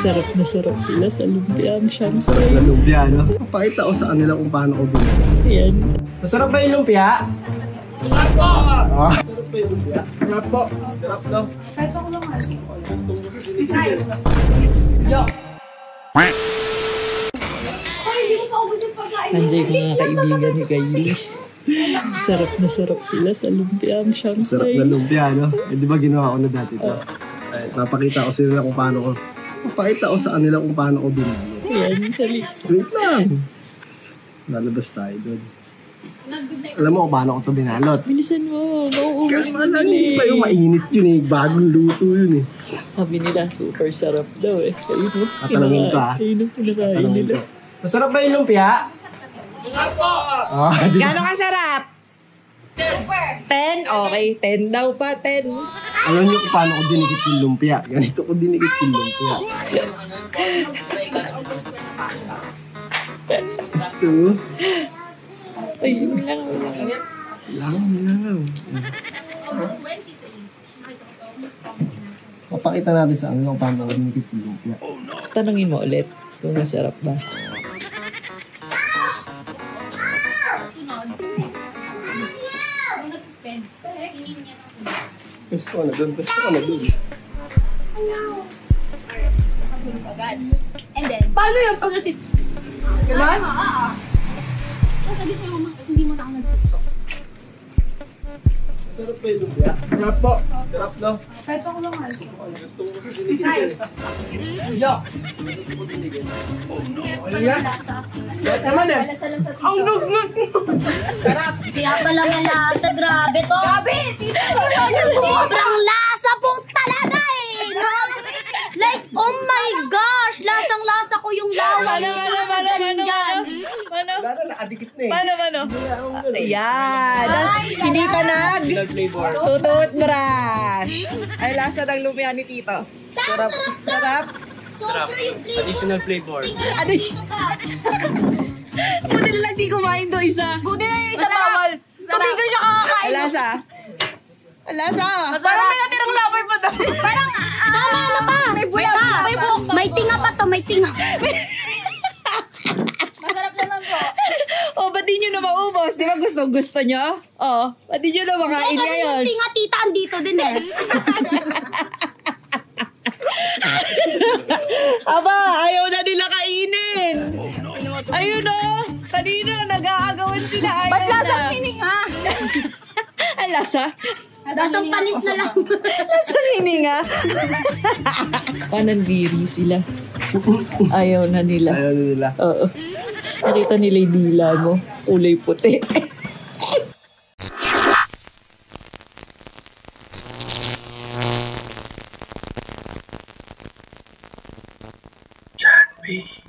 Sarap na sarap sila sa lumpia. Siyempre. Sarap na lumpia, no? Papakita ko sa kanila kung paano ko binili. Ayan. Masarap ba yung lumpia? Sarap po! Sarap ba yung lumpia? Sarap po! Sarap, no? Kahit ako lang halip ko. Yo! Hindi ko maubos yung pagkain. Nandiyan yung mga kaibigan ni Kylie. Sarap na sarap sila sa lumpia. Siyempre. Sarap na lumpia, no? Eh, di ba ginawa ko na dati ito? Ay, papakita ko sila kung paano ko. Papakita ko sa kanila kung paano ko binili. Ayan, sali. Wait lang. Lalabas tayo doon. Alam mo kung paano ko ito binalot. Bilisan mo. Nauubos Kasi na lang, nila hindi pa yung eh. mainit yun eh. Bagong luto yun eh. Sabi nila, super sarap daw eh. Ayun mo. Tatanungin ko, ah. Ayun ang pinakain nila. Masarap ba yung lumpia? Sarap po! Gano'ng kasarap? 10? Okay, 10 daw pa, 10. Alam niyo kung paano ko dinikit yung lumpia. Ganito ko dinikit yung lumpia. Ito. Ayun lang. Lang. Papakita natin sa ano kung paano ko dinikit yung lumpia. Tapos tanongin mo ulit kung masarap ba. Gusto ko na doon. And then, paano yung pag-asit? Ganon? Sabi sa'yo mo, kasi hindi mo na ako nag-tiktok. Sarap ba yung lumpia? Sarap po. Sarap, no? Kahit ako lang halip ko. Ito ko sa dinikit. Yo! Naman eh. Ang lugnut mo. Sarap. Kaya pala malasa, grabe to. Grabe! Sobrang lasa po talaga eh. No? Like, oh my gosh, lasang-lasa ko yung lawa. Mano? Wala na, nakadikit na eh. Mano? Ayan. Hindi pa tututbrush. Ay, lasa ng lumpia ni Tito. Sarap. Sobra yung flavor. Additional flavor. Buti na lang di kumain to isa. Buti na yung isa bawal. Tumigil siya kakakain. Alasa. Parang may natirang lover pa daw. Parang, Tama na pa. may bulag. May buhok. May tinga pa to, may tinga. Masarap naman po. Oh, ba't di nyo na maubos? Di ba gusto nyo? Oh, ba't di nyo na makain Kasi ngayon? yung tinga tita andito din eh. Aba, ayaw na nila kainin. Ayun o. Kanina, nag-aagawan sila. Ayaw Ba't lasang na. hininga? Ang lasa? Lasang panis na lang. Lasang hininga. Panandiri sila. Ayaw na nila. Ayaw na nila. Oo. Nakita nila yung dila mo. Kulay puti. John Wayne.